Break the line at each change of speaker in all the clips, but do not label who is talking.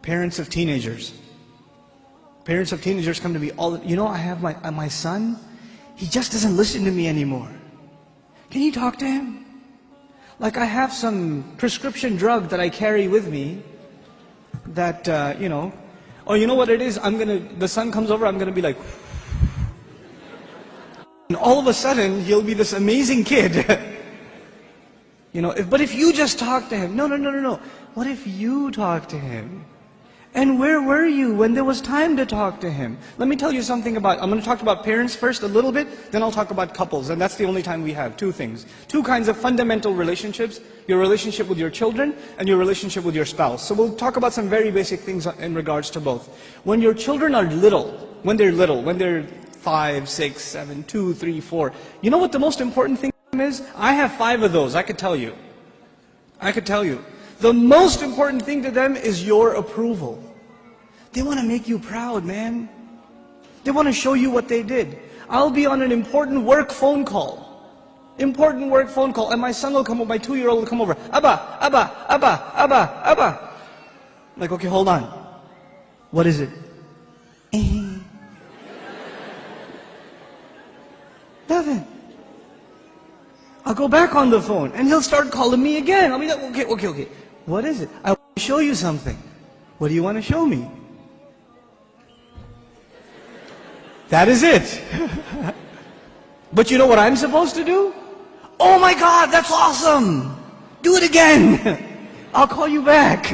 Parents of teenagers. Parents of teenagers come to me all, I have my son, he just doesn't listen to me anymore. Can you talk to him? Like I have some prescription drug that I carry with me that, or you know what it is? The son comes over, I'm going to be like, and all of a sudden, he'll be this amazing kid. But if you just talk to him, no. What if you talk to him? And where were you when there was time to talk to him? Let me tell you something I'm going to talk about parents first a little bit, then I'll talk about couples, and that's the only time we have. Two things. Two kinds of fundamental relationships, your relationship with your children and your relationship with your spouse. So we'll talk about some very basic things in regards to both. When your children are little, when they're 5, 6, 7, 2, 3, 4, you know what the most important thing is? I have 5 of those, I could tell you. The most important thing to them is your approval. They want to make you proud, man. They want to show you what they did. I'll be on an important work phone call. And my son will come over, my 2-year-old will come over. Abba. I'm like, okay, hold on. What is it? Nothing. I'll go back on the phone and he'll start calling me again. I'll be like, okay. What is it? I want to show you something. What do you want to show me? That is it. But you know what I'm supposed to do? Oh my God, that's awesome. Do it again. I'll call you back.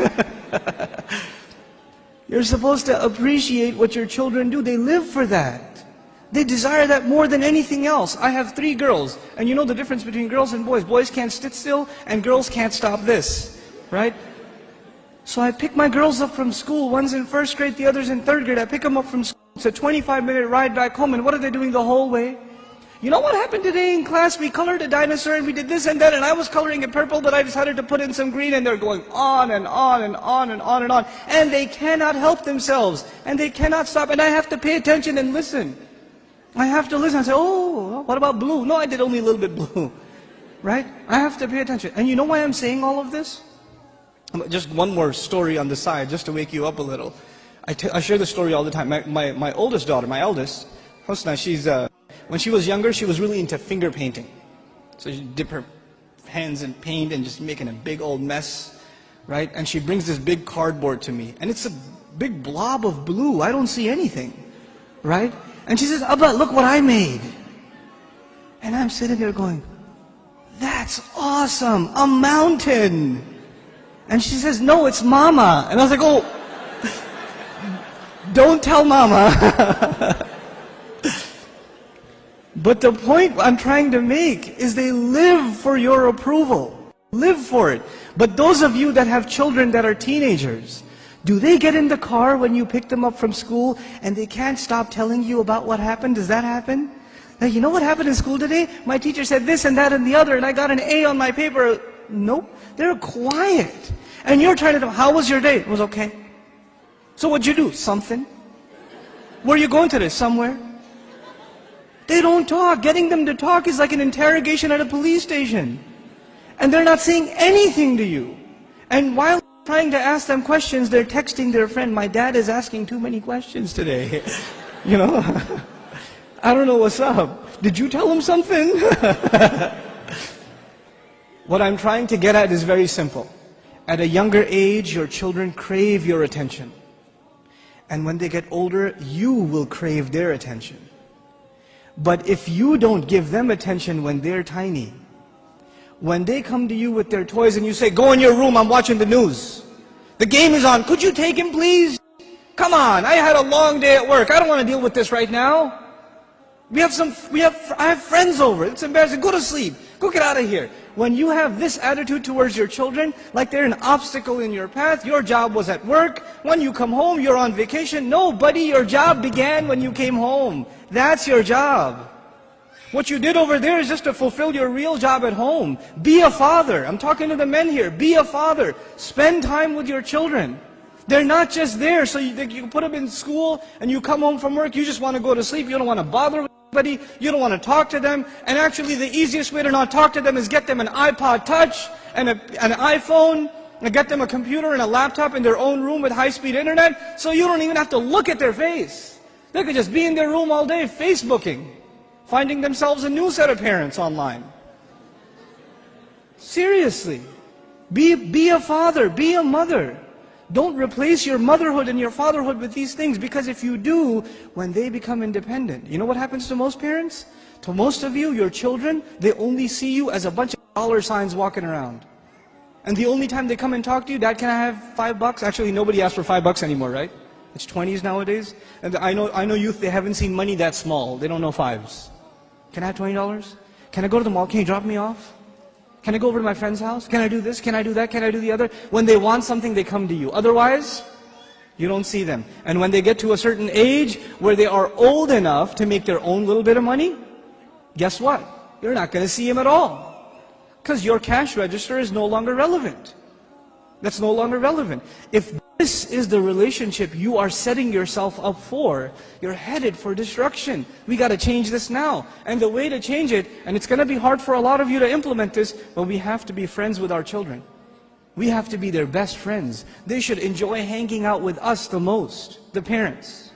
You're supposed to appreciate what your children do. They live for that. They desire that more than anything else. I have 3 girls, and you know the difference between girls and boys. Boys can't sit still, and girls can't stop this, right? So I pick my girls up from school. One's in 1st grade, the other's in 3rd grade. I pick them up from school. It's a 25-minute ride back home, and what are they doing the whole way? You know what happened today in class? We colored a dinosaur, and we did this and that, and I was coloring it purple, but I decided to put in some green, and they're going on and on and on and on and on. And they cannot help themselves, and they cannot stop, and I have to pay attention and listen. I have to listen and say, oh, what about blue? No, I did only a little bit blue. Right? I have to pay attention. And you know why I'm saying all of this? Just one more story on the side, just to wake you up a little. I share this story all the time. My oldest daughter, my eldest, Hosna, when she was younger, she was really into finger painting. So she'd dip her hands in paint and just making a big old mess. Right? And she brings this big cardboard to me. And it's a big blob of blue. I don't see anything. Right? And she says, Abba, look what I made. And I'm sitting there going, that's awesome, a mountain. And she says, no, it's Mama. And I was like, oh, don't tell Mama. But the point I'm trying to make is they live for your approval. Live for it. But those of you that have children that are teenagers, do they get in the car when you pick them up from school and they can't stop telling you about what happened? Does that happen? Like, you know what happened in school today? My teacher said this and that and the other and I got an A on my paper. Nope. They're quiet. And you're trying to tell them, how was your day? It was okay. So what'd you do? Something. Where are you going today? Somewhere. They don't talk. Getting them to talk is like an interrogation at a police station. And they're not saying anything to you. And while trying to ask them questions, they're texting their friend, my dad is asking too many questions today. You know? I don't know what's up. Did you tell him something? What I'm trying to get at is very simple. At a younger age, your children crave your attention. And when they get older, you will crave their attention. But if you don't give them attention when they're tiny, when they come to you with their toys and you say, go in your room, I'm watching the news. The game is on, could you take him please? Come on, I had a long day at work. I don't want to deal with this right now. I have friends over, it's embarrassing, go to sleep, go get out of here. When you have this attitude towards your children, like they're an obstacle in your path, your job was at work, when you come home, you're on vacation. No, buddy, your job began when you came home. That's your job. What you did over there is just to fulfill your real job at home. Be a father. I'm talking to the men here. Be a father. Spend time with your children. They're not just there so you put them in school and you come home from work, you just want to go to sleep, you don't want to bother with anybody, you don't want to talk to them. And actually the easiest way to not talk to them is get them an iPod Touch and an iPhone And get them a computer and a laptop in their own room with high-speed internet, so you don't even have to look at their face. They could just be in their room all day Facebooking, finding themselves a new set of parents online. Seriously. Be a father, be a mother. Don't replace your motherhood and your fatherhood with these things, because if you do, when they become independent, you know what happens to most parents? To most of you, your children, they only see you as a bunch of dollar signs walking around. And the only time they come and talk to you, Dad, can I have $5? Actually, nobody asks for $5 anymore, right? It's 20s nowadays. And I know youth, they haven't seen money that small. They don't know fives. Can I have $20? Can I go to the mall? Can you drop me off? Can I go over to my friend's house? Can I do this? Can I do that? Can I do the other? When they want something, they come to you. Otherwise, you don't see them. And when they get to a certain age where they are old enough to make their own little bit of money, guess what? You're not going to see them at all. Because your cash register is no longer relevant. That's no longer relevant. If this is the relationship you are setting yourself up for, you're headed for destruction. We got to change this now. And the way to change it, and it's going to be hard for a lot of you to implement this, but we have to be friends with our children. We have to be their best friends. They should enjoy hanging out with us the most, the parents.